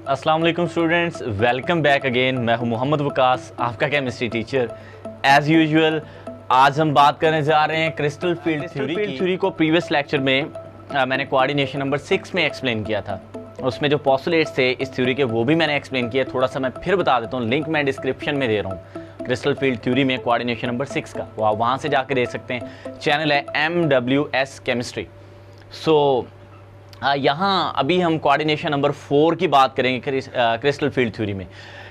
अस्सलाम वालेकुम students, welcome back again. मैं हूं मोहम्मद वकास, आपका केमिस्ट्री टीचर। एज़ यूजुअल आज हम बात करने जा रहे हैं क्रिस्टल फील्ड थ्योरी को प्रीवियस लेक्चर में मैंने कोऑर्डिनेशन नंबर 6 में एक्सप्लेन किया था। उसमें जो पोस्टुलेट्स थे इस थ्योरी के वो भी मैंने एक्सप्लेन किया। थोड़ा सा मैं फिर बता देता हूँ, लिंक मैं डिस्क्रिप्शन में दे रहा हूँ क्रिस्टल फील्ड थ्योरी में कोऑर्डिनेशन नंबर 6 का, वो आप वहाँ से जाकर देख सकते हैं। चैनल है MWS केमिस्ट्री। यहाँ अभी हम कोऑर्डिनेशन नंबर 4 की बात करेंगे क्रिस्टल फील्ड थ्योरी में।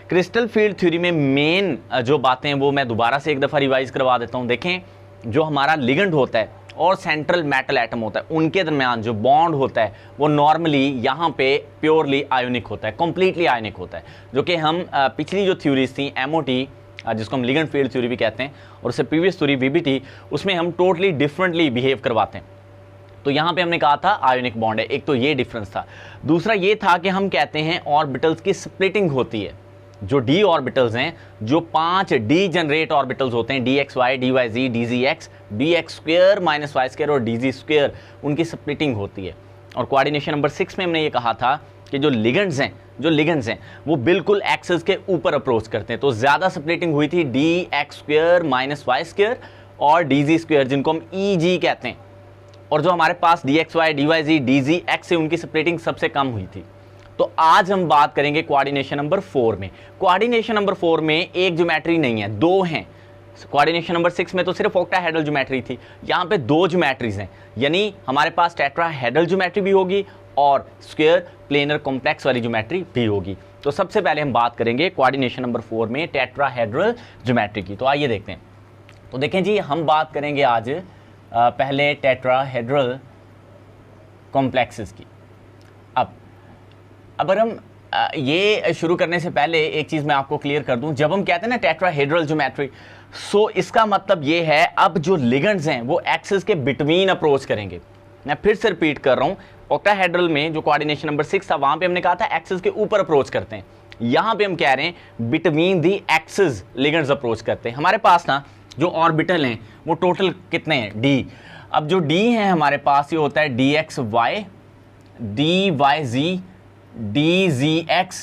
क्रिस्टल फील्ड थ्योरी में मेन जो बातें हैं वो मैं दोबारा से एक दफ़ा रिवाइज करवा देता हूँ। देखें, जो हमारा लिगेंड होता है और सेंट्रल मेटल एटम होता है, उनके दरमियान जो बॉन्ड होता है वो नॉर्मली यहाँ पे प्योरली आयोनिक होता है, कम्प्लीटली आयोनिक होता है। जो कि हम पिछली जो थ्योरीज थी MOT, जिसको हम लिगेंड फील्ड थ्योरी भी कहते हैं, और उससे प्रीवियस थ्योरी VBT, उसमें हम टोटली डिफरेंटली बिहेव करवाते हैं। तो यहाँ पे हमने कहा था आयोनिक बॉन्ड है, एक तो ये डिफरेंस था। दूसरा ये था कि हम कहते हैं ऑर्बिटल्स की स्प्लिटिंग होती है। जो d ऑर्बिटल्स हैं, जो 5 डीजेनरेट ऑर्बिटल्स होते हैं, dxy, dyz, dzx, dx square minus y square और dz स्क्वायर, उनकी स्प्लिटिंग होती है। और कोऑर्डिनेशन नंबर 6 में हमने ये कहा था कि जो लिगेंड्स हैं वो बिल्कुल एक्सिस के ऊपर अप्रोच करते हैं। तो ज़्यादा स्प्लिटिंग हुई थी dx square minus y square और dz स्क्वायर, जिनको हम Eg कहते हैं। और जो हमारे पास dxy, dyz, dzx है, उनकी स्प्लिटिंग सबसे कम हुई थी। तो आज हम बात करेंगे कोऑर्डिनेशन नंबर 4 में। कोऑर्डिनेशन नंबर 4 में एक ज्योमेट्री नहीं है, दो हैं। कोऑर्डिनेशन नंबर 6 में तो सिर्फ ऑक्टाहेड्रल ज्योमेट्री थी, यहाँ पे दो ज्योमेट्रीज हैं। यानी हमारे पास टेट्राहेड्रल ज्योमेट्री भी होगी और स्क्वायर प्लेनर कॉम्प्लेक्स वाली ज्योमेट्री भी होगी। तो सबसे पहले हम बात करेंगे कोऑर्डिनेशन नंबर 4 में टेट्राहेड्रल ज्योमेट्री की। तो आइए देखते हैं। तो देखें जी, हम बात करेंगे आज पहले टेट्राहेड्रल कॉम्प्लेक्सेस की। अब अगर हम ये शुरू करने से पहले एक चीज़ मैं आपको क्लियर कर दूं, जब हम कहते हैं ना टेट्राहेड्रल ज्योमेट्री, सो इसका मतलब ये है अब जो लिगेंड्स हैं वो एक्सिस के बिटवीन अप्रोच करेंगे। मैं फिर से रिपीट कर रहा हूँ, ऑक्टाहेड्रल में जो कोऑर्डिनेशन नंबर 6 था वहाँ पे हमने कहा था एक्सिस के ऊपर अप्रोच करते हैं। यहाँ पे हम कह रहे हैं between the axis ligands approach करते हैं। हमारे पास ना जो ऑर्बिटल हैं वो टोटल कितने हैं, D। अब जो D है हमारे पास ये होता है dxy, dyz, dzx,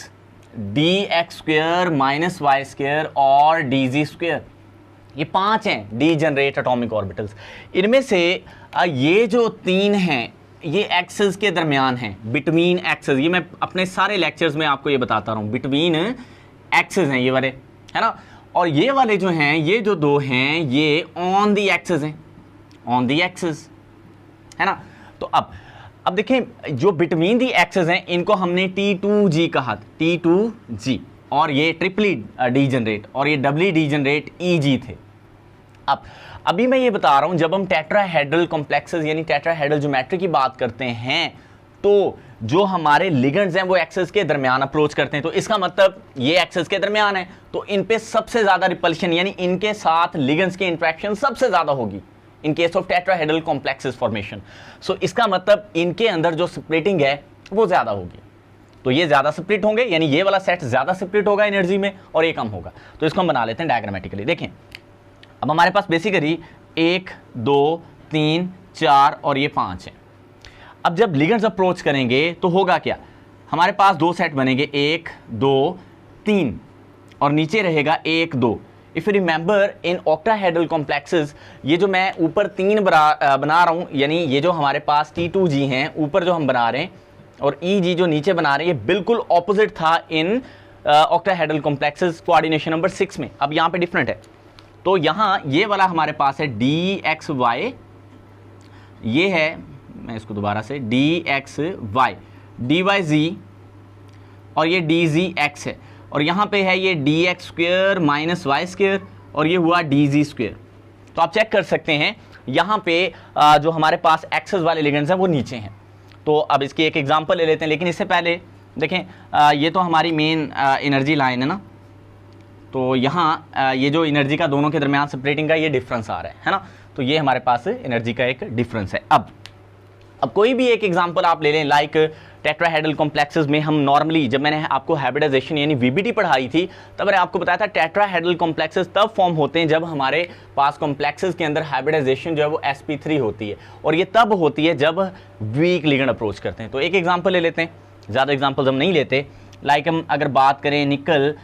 dx square minus y square और dz स्क्वायर। ये 5 हैं डीजेनरेट एटॉमिक ऑर्बिटल्स। इनमें से ये जो 3 हैं ये एक्सिस के दरमियान हैं, बिटवीन एक्सिस। ये मैं अपने सारे लेक्चर्स में आपको ये बताता रहा हूँ, बिटवीन एक्सिस हैं ये वाले, है ना। और ये वाले जो हैं, ये जो दो हैं, ये ऑन दी एक्सिस हैं, ऑन दी एक्सिस, है ना। तो अब देखें, जो बिटवीन दी एक्सिस हैं इनको हमने T2G कहा, T2G, और ये ट्रिपली डीजेनरेट और ये डबली डीजेनरेट EG थे। अब अभी मैं ये बता रहा हूँ, जब हम टेट्राहेड्रल कॉम्प्लेक्सेस यानी टेट्राहेड्रल ज्योमेट्री की बात करते हैं तो जो हमारे लिगेंड्स हैं वो एक्सिस के दरमियान अप्रोच करते हैं। तो इसका मतलब ये एक्सिस के दरमियान है, तो इन पे सबसे ज़्यादा रिपल्शन यानी इनके साथ लिगेंड्स की इंटरेक्शन सबसे ज़्यादा होगी in case of tetrahedral complexes formation. So इसका मतलब इनके अंदर जो स्प्लिटिंग है वो ज़्यादा होगी। तो ये ज़्यादा स्प्लिट होंगे, यानी ये वाला सेट ज़्यादा स्प्लिट होगा एनर्जी में और ये कम होगा। तो इसको हम बना लेते हैं डायग्रामेटिकली। देखें, अब हमारे पास बेसिकली 1, 2, 3, 4 और ये 5 है। अब जब लिगेंड्स अप्रोच करेंगे तो होगा क्या, हमारे पास दो सेट बनेंगे, 1, 2, 3, और नीचे रहेगा 1, 2। If you remember in octahedral complexes, ये जो मैं ऊपर 3 बना रहा हूँ, यानी ये जो हमारे पास T2G हैं ऊपर जो हम बना रहे हैं और EG जो नीचे बना रहे हैं, ये बिल्कुल ऑपोजिट था in octahedral complexes coordination number 6 में। अब यहाँ पे डिफरेंट है। तो यहाँ ये वाला हमारे पास है dxy, ये है, मैं इसको दोबारा से, dxy, dyz और ये dzx है, और यहाँ पे है ये dx square minus y square और ये हुआ dz स्क्वायर। तो आप चेक कर सकते हैं यहाँ पे जो हमारे पास एक्सिस वाले लिगेंड्स हैं वो नीचे हैं। तो अब इसकी एक एग्जांपल ले लेते हैं, लेकिन इससे पहले देखें, ये तो हमारी मेन एनर्जी लाइन है ना। तो यहाँ ये जो एनर्जी का दोनों के दरमियान सेपरेटिंग का ये डिफरेंस आ रहा है ना। तो ये हमारे पास एनर्जी का एक डिफरेंस है। अब कोई भी एक एग्जांपल आप ले लें, लाइक टेट्राहेड्रल कॉम्प्लेक्सेस में हम नॉर्मली, जब मैंने आपको हाइब्रिडाइजेशन यानी VBT पढ़ाई थी तब मैंने आपको बताया था टेट्राहेड्रल कॉम्प्लेक्सेस तब फॉर्म होते हैं जब हमारे पास कॉम्प्लेक्सेस के अंदर हाइब्रिडाइजेशन जो है वो sp3 होती है, और ये तब होती है जब वीक लिगेंड अप्रोच करते हैं। तो एक एग्जांपल ले लेते हैं, ज़्यादा एग्जांपल्स हम नहीं लेते। लाइक हम अगर बात करें निकल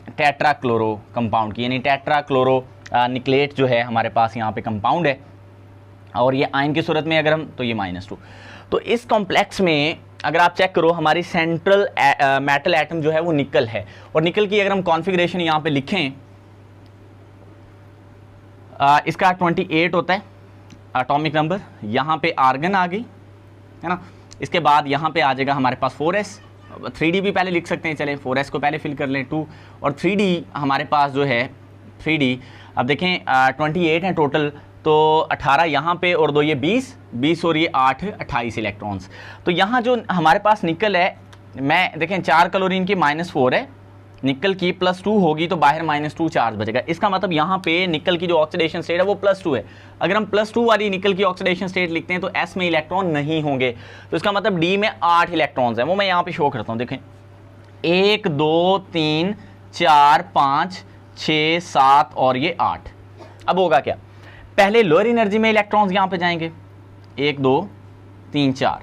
टेट्रा क्लोरो कंपाउंड की, यानी टेट्रा क्लोरो निकलेट जो है हमारे पास यहाँ पे कंपाउंड है, और ये आयन की सूरत में अगर हम, तो ये -2। तो इस कॉम्प्लेक्स में अगर आप चेक करो हमारी सेंट्रल मेटल एटम जो है वो निकल है, और निकल की अगर हम कॉन्फ़िगरेशन यहाँ पे लिखें, इसका 28 होता है एटॉमिक नंबर, यहाँ पे आर्गन आ गई है ना, इसके बाद यहाँ पे आ जाएगा हमारे पास 4s, 3d भी पहले लिख सकते हैं, चलें 4s को पहले फिल कर लें 2, और 3d हमारे पास जो है 3d, अब देखें 28 है टोटल, तो 18 यहाँ पे और 2 ये 20 और ये 8 28 इलेक्ट्रॉन्स। तो यहाँ जो हमारे पास निकल है, मैं देखें 4 क्लोरीन की -4 है, निकल की +2 होगी तो बाहर -2 चार्ज बचेगा। इसका मतलब यहाँ पे निकल की जो ऑक्सीडेशन स्टेट है वो +2 है। अगर हम +2 वाली निकल की ऑक्सीडेशन स्टेट लिखते हैं तो S में इलेक्ट्रॉन नहीं होंगे, तो इसका मतलब D में 8 इलेक्ट्रॉन्स हैं, वो मैं यहाँ पे शो करता हूँ। देखें 1 2 3 4 5 6 7 और ये 8। अब होगा क्या, पहले लोअर एनर्जी में इलेक्ट्रॉन्स यहाँ पे जाएंगे 1 2 3 4,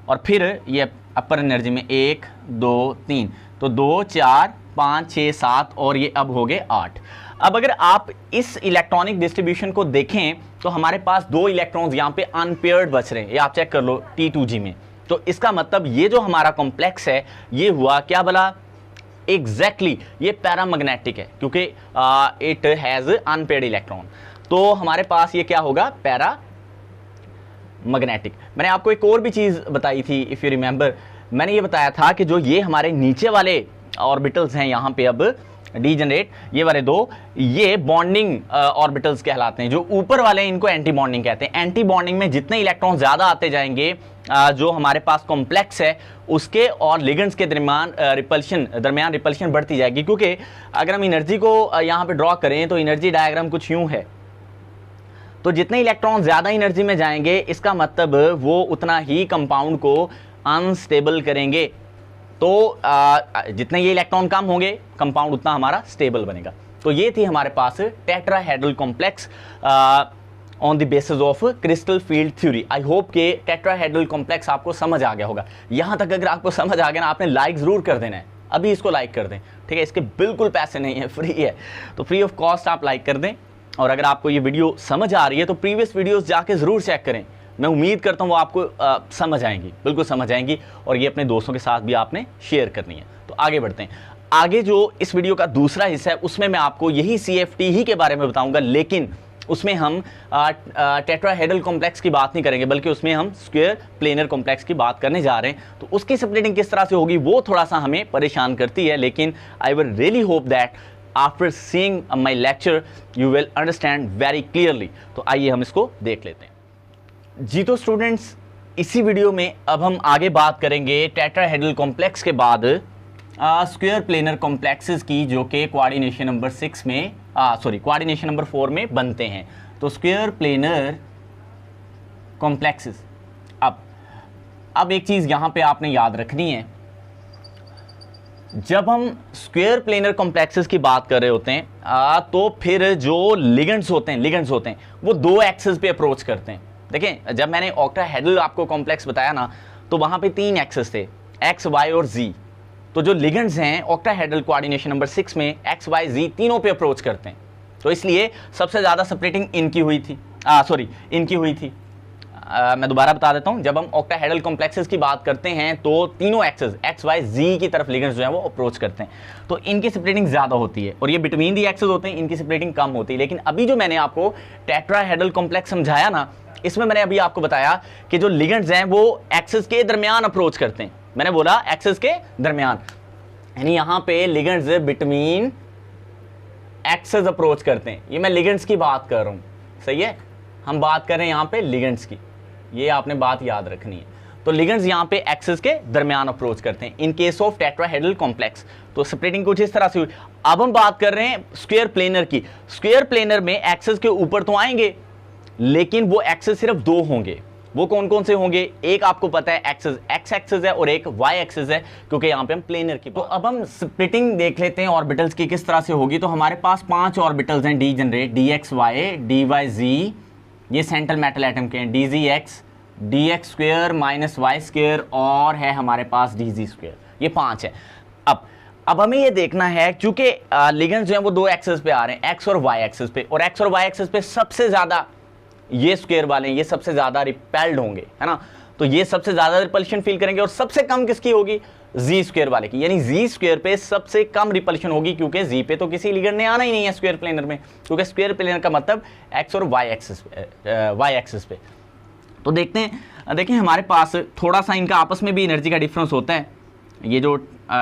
और फिर ये अपर एनर्जी में 1 2 3, तो 2 4 5 6 7 और ये अब हो गए 8। अब अगर आप इस इलेक्ट्रॉनिक डिस्ट्रीब्यूशन को देखें तो हमारे पास 2 इलेक्ट्रॉन्स यहाँ पे अनपेयर्ड बच रहे हैं, ये आप चेक कर लो T2G में। तो इसका मतलब ये जो हमारा कॉम्प्लेक्स है ये हुआ क्या भला, एग्जैक्टली ये पैरामैग्नेटिक है, क्योंकि इट हैज़ अनपेयर्ड इलेक्ट्रॉन। तो हमारे पास ये क्या होगा, पैरा मैग्नेटिक। मैंने आपको एक और भी चीज़ बताई थी, इफ़ यू रिमेंबर, मैंने ये बताया था कि जो ये हमारे नीचे वाले ऑर्बिटल्स हैं यहाँ पे अब डीजनरेट, ये वाले 2, ये बॉन्डिंग ऑर्बिटल्स कहलाते हैं। जो ऊपर वाले हैं इनको एंटी बॉन्डिंग कहते हैं। एंटी बॉन्डिंग में जितने इलेक्ट्रॉन ज़्यादा आते जाएंगे, जो हमारे पास कॉम्प्लेक्स है उसके और लिगेंड्स के दरमियान रिपल्शन बढ़ती जाएगी। क्योंकि अगर हम एनर्जी को यहाँ पे ड्रॉ करें तो एनर्जी डायग्राम कुछ यूँ है, तो जितने इलेक्ट्रॉन ज़्यादा एनर्जी में जाएंगे इसका मतलब वो उतना ही कंपाउंड को अनस्टेबल करेंगे। तो जितने ये इलेक्ट्रॉन कम होंगे कंपाउंड उतना हमारा स्टेबल बनेगा। तो ये थी हमारे पास tetrahedral complex on the basis of crystal field theory. I hope कि टेट्राहेड्रल कॉम्प्लेक्स आपको समझ आ गया होगा। यहाँ तक अगर आपको समझ आ गया ना, आपने लाइक ज़रूर कर देना है, अभी इसको लाइक कर दें, ठीक है। इसके बिल्कुल पैसे नहीं है, फ्री है, तो फ्री ऑफ कॉस्ट आप लाइक कर दें। और अगर आपको ये वीडियो समझ आ रही है तो प्रीवियस वीडियोस जाके ज़रूर चेक करें, मैं उम्मीद करता हूँ वो आपको समझ आएंगी, बिल्कुल समझ आएंगी, और ये अपने दोस्तों के साथ भी आपने शेयर करनी है। तो आगे बढ़ते हैं। आगे जो इस वीडियो का दूसरा हिस्सा है उसमें मैं आपको यही CFT ही के बारे में बताऊंगा, लेकिन उसमें हम टेट्राहेड्रल कॉम्प्लेक्स की बात नहीं करेंगे, बल्कि उसमें हम स्क्वायर प्लेनर कॉम्प्लेक्स की बात करने जा रहे हैं। तो उसकी स्प्लिटिंग किस तरह से होगी वो थोड़ा सा हमें परेशान करती है, लेकिन I will really hope that after seeing my lecture you will understand very clearly. तो आइए हम इसको देख लेते हैं। जी तो स्टूडेंट्स, इसी वीडियो में अब हम आगे बात करेंगे टेट्राहेड्रल कॉम्प्लेक्स के बाद स्क्वायर प्लेनर कॉम्प्लेक्सेस की, जो कि कोऑर्डिनेशन नंबर 6 में कोऑर्डिनेशन नंबर 4 में बनते हैं। तो स्क्वायर प्लेनर कॉम्प्लेक्सेस। अब एक चीज़ यहाँ पे आपने याद रखनी है, जब हम स्क्वायर प्लेनर कॉम्प्लेक्सेस की बात कर रहे होते हैं तो फिर जो लिगेंड्स होते हैं वो 2 एक्सेस पे अप्रोच करते हैं। देखें, जब मैंने ऑक्टाहेड्रल आपको कॉम्प्लेक्स बताया ना, तो वहाँ पे 3 एक्सेस थे, X, Y और Z। तो जो लिगेंड्स हैं ऑक्टाहेड्रल कोऑर्डिनेशन नंबर 6 में X, Y, Z तीनों पे अप्रोच करते हैं। तो इसलिए सबसे ज़्यादा स्प्लिटिंग इनकी हुई थी। मैं दोबारा बता देता हूं, जब हम ऑक्टाहेड्रल कॉम्प्लेक्सेस की बात करते हैं तो तीनों एक्सेस X, Y, Z की तरफ लिगेंड्स जो है वो अप्रोच करते हैं, तो इनकी स्प्लिटिंग ज़्यादा होती है, और ये बिटवीन दी एक्सेस होते हैं, इनकी स्प्लिटिंग कम होती है। लेकिन अभी जो मैंने आपको टेट्राहेड्रल कॉम्प्लेक्स समझाया ना, इसमें मैंने अभी आपको बताया कि जो लिगेंड्स हैं वो एक्सेस के दरमियान अप्रोच करते हैं। मैंने बोला एक्सेस के दरमियान, यानी यहाँ पे लिगेंड्स बिटवीन एक्सेस अप्रोच करते हैं। ये मैं लिगेंड्स की बात कर रहा हूँ, सही है, हम बात कर रहे हैं यहाँ पे लिगेंड्स की, ये आपने बात याद रखनी है। तो लिगेंड्स यहाँ पे एक्सेस के दरमियान अप्रोच करते हैं इन केस ऑफ टेट्राहेड्रल कॉम्प्लेक्स। तो स्प्लिटिंग कुछ इस तरह से हुई। अब हम बात कर रहे हैं स्क्वायर प्लेनर की। स्क्वायर प्लेनर में एक्सेस के ऊपर तो आएंगे, लेकिन वो एक्सेस सिर्फ 2 होंगे। वो कौन कौन से होंगे? एक आपको पता है एक्सेस एक्स एक्सेस है और एक वाई एक्सेस है, क्योंकि यहाँ पे हम प्लेनर की। तो अब हम स्प्लिटिंग देख लेते हैं ऑर्बिटल्स की किस तरह से होगी। तो हमारे पास 5 ऑर्बिटल्स हैं डी जनरेट, DXY, DYZ, ये सेंट्रल मेटल एटम के हैं, DZX, dx square minus Y square और है हमारे पास dz स्क्वायर, ये 5 है। अब हमें ये देखना है, क्योंकि लिगेंड्स जो हैं वो दो एक्सेस पे आ रहे हैं, एक्स और वाई एक्सेस पे, और एक्स और वाई एक्सेस पे सबसे ज़्यादा ये स्क्वायर वाले ये सबसे ज़्यादा रिपेल्ड होंगे, है ना। तो ये सबसे ज़्यादा रिपल्शन फील करेंगे, और सबसे कम किसकी होगी, जी स्क्वायर वाले की, यानी जी स्क्वायर पे सबसे कम रिपल्शन होगी, क्योंकि जी पे तो किसी लिगेंड ने आना ही नहीं है स्क्वायर प्लेनर में, क्योंकि स्क्वायर प्लेनर का मतलब एक्स और वाई एक्सेस पे। तो देखते हैं, देखें हमारे पास थोड़ा सा इनका आपस में भी एनर्जी का डिफरेंस होता है। ये जो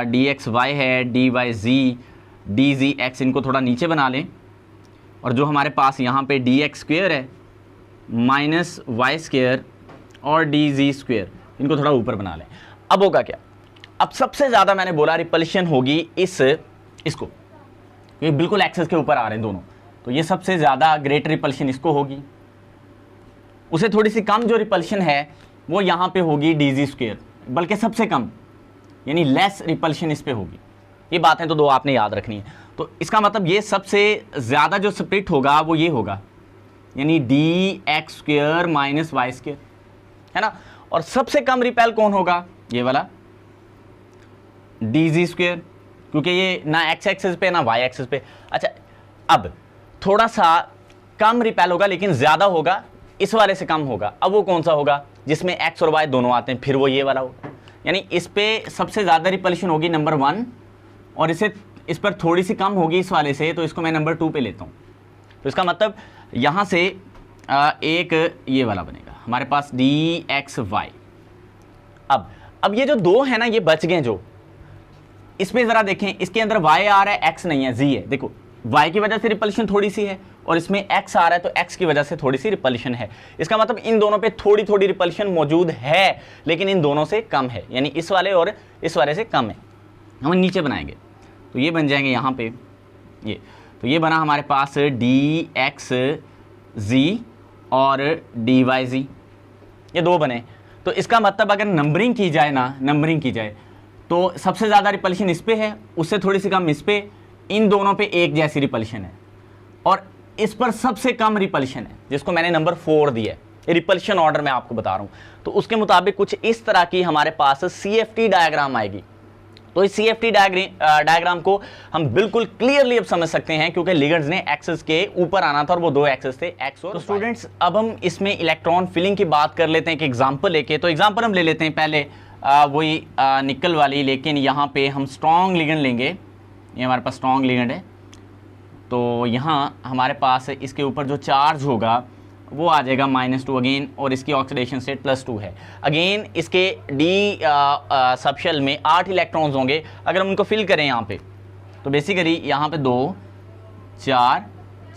डी एक्स वाई है, डी वाई जी, डी जी एक्स, इनको थोड़ा नीचे बना लें, और जो हमारे पास यहाँ पे डी एक्स स्क्वायर है माइनस वाई स्क्वायर और डी जी स्क्वायर, इनको थोड़ा ऊपर बना लें। अब होगा क्या, अब सबसे ज़्यादा मैंने बोला रिपल्शन होगी इसको, ये बिल्कुल एक्सेस के ऊपर आ रहे हैं दोनों, तो ये सबसे ज़्यादा ग्रेटर रिपल्शन इसको होगी। उसे थोड़ी सी कम जो रिपल्शन है वो यहाँ पे होगी डी जी स्क्वायर, बल्कि सबसे कम, यानी लेस रिपल्शन इस पे होगी। ये बातें तो दो आपने याद रखनी है। तो इसका मतलब ये सबसे ज़्यादा जो स्प्लिट होगा वो ये होगा, यानी D X square minus Y square, है ना। और सबसे कम रिपेल कौन होगा, ये वाला डी जी स्क्वायर, क्योंकि ये ना एक्स एक्सेस पे ना वाई एक्सेस पे। अच्छा, अब थोड़ा सा कम रिपेल होगा लेकिन ज़्यादा होगा, इस वाले से कम होगा। अब वो कौन सा होगा, जिसमें एक्स और वाई दोनों आते हैं, फिर वो ये वाला होगा, यानी इस पे सबसे ज़्यादा रिपल्शन होगी नंबर 1, और इस पर थोड़ी सी कम होगी इस वाले से, तो इसको मैं नंबर 2 पे लेता हूँ। तो इसका मतलब यहाँ से एक ये वाला बनेगा हमारे पास डी एक्स वाई। अब ये जो दो है ना, ये बच गए जो, इसमें ज़रा देखें, इसके अंदर y आ रहा है, x नहीं है, z है। देखो y की वजह से रिपल्शन थोड़ी सी है, और इसमें x आ रहा है तो x की वजह से थोड़ी सी रिपल्शन है। इसका मतलब इन दोनों पे थोड़ी थोड़ी रिपल्शन मौजूद है, लेकिन इन दोनों से कम है, यानी इस वाले और इस वाले से कम है। हम नीचे बनाएंगे तो ये बन जाएंगे यहाँ पे ये, तो ये बना हमारे पास डी एक्स जी और डी वाई जी, ये दो बने। तो इसका मतलब अगर नंबरिंग की जाए ना, नंबरिंग की जाए तो सबसे ज़्यादा रिपल्शन इस पे है, उससे थोड़ी सी कम इस पे, इन दोनों पे एक जैसी रिपल्शन है, और इस पर सबसे कम रिपल्शन है, जिसको मैंने नंबर 4 दिया है। रिपल्शन ऑर्डर मैं आपको बता रहा हूँ, तो उसके मुताबिक कुछ इस तरह की हमारे पास CFT डायग्राम आएगी। तो इस CFT डायग्राम को हम बिल्कुल क्लियरली अब समझ सकते हैं, क्योंकि लिगेंड्स ने एक्सेस के ऊपर आना था और वो दो एक्सेस थे, एक्स और। तो स्टूडेंट्स, अब हम इसमें इलेक्ट्रॉन फिलिंग की बात कर लेते हैं एक एग्जांपल लेके। तो एग्जांपल हम ले लेते हैं पहले वही निकल वाली, लेकिन यहाँ पे हम स्ट्रॉन्ग लिगेंड लेंगे। ये हमारे पास स्ट्रॉन्ग लिगेंड है, तो यहाँ हमारे पास इसके ऊपर जो चार्ज होगा वो आ जाएगा -2 अगेन, और इसकी ऑक्सीडेशन स्टेट +2 है। अगेन इसके डी सबशेल में 8 इलेक्ट्रॉन्स होंगे। अगर हम उनको फिल करें यहाँ पे, तो बेसिकली यहाँ पे 2 4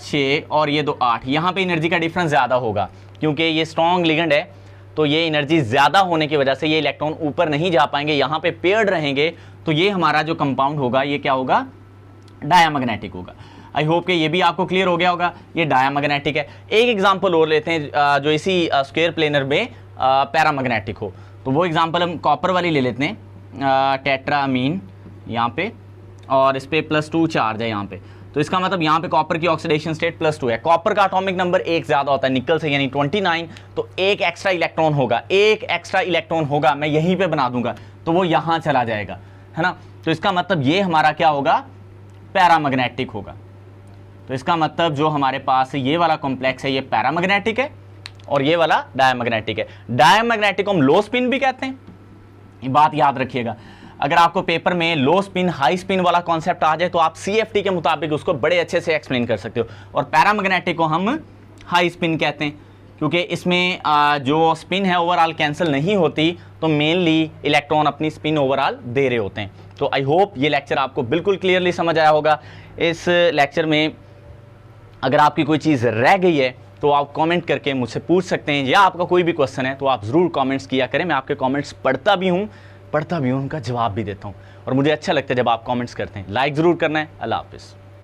6 और ये 2 8, यहाँ पे एनर्जी का डिफरेंस ज़्यादा होगा, क्योंकि ये स्ट्रॉन्ग लिगेंड है, तो ये एनर्जी ज़्यादा होने की वजह से ये इलेक्ट्रॉन ऊपर नहीं जा पाएंगे, यहाँ पे पेयर्ड रहेंगे। तो ये हमारा जो कंपाउंड होगा ये क्या होगा, डायामैग्नेटिक होगा। आई होप कि ये भी आपको क्लियर हो गया होगा, ये डायामैग्नेटिक है। एक एग्जांपल और लेते हैं जो इसी स्क्वायर प्लेनर में पैरामैग्नेटिक हो, तो वो एग्जांपल हम कॉपर वाली ले लेते हैं, टेट्रामीन यहाँ पे, और इस पर +2 चार्ज है यहाँ पे। तो इसका मतलब यहाँ पे कॉपर की ऑक्सीडेशन स्टेट +2 है। कॉपर का एटॉमिक नंबर 1 ज़्यादा होता है निकल से, यानी 29, तो एक एक्स्ट्रा इलेक्ट्रॉन होगा, मैं यहीं पे बना दूंगा, तो वो यहाँ चला जाएगा, है ना। तो इसका मतलब ये हमारा क्या होगा, पैरामैग्नेटिक होगा। तो इसका मतलब जो हमारे पास ये वाला कॉम्प्लेक्स है ये पैरामैग्नेटिक है, और ये वाला डायामैग्नेटिक है। डायामैग्नेटिक को हम लो स्पिन भी कहते हैं, ये बात याद रखिएगा। अगर आपको पेपर में लो स्पिन हाई स्पिन वाला कॉन्सेप्ट आ जाए तो आप CFT के मुताबिक उसको बड़े अच्छे से एक्सप्लेन कर सकते हो। और पैरामैग्नेटिक को हम हाई स्पिन कहते हैं, क्योंकि इसमें जो स्पिन है ओवरऑल कैंसिल नहीं होती, तो मेनली इलेक्ट्रॉन अपनी स्पिन ओवरऑल दे रहे होते हैं। तो आई होप ये लेक्चर आपको बिल्कुल क्लियरली समझ आया होगा। इस लेक्चर में अगर आपकी कोई चीज़ रह गई है तो आप कमेंट करके मुझसे पूछ सकते हैं, या आपका कोई भी क्वेश्चन है तो आप ज़रूर कमेंट्स किया करें। मैं आपके कमेंट्स पढ़ता भी हूँ, उनका जवाब भी देता हूँ, और मुझे अच्छा लगता है जब आप कमेंट्स करते हैं। लाइक ज़रूर करना है। अल्लाह हाफ़िज़।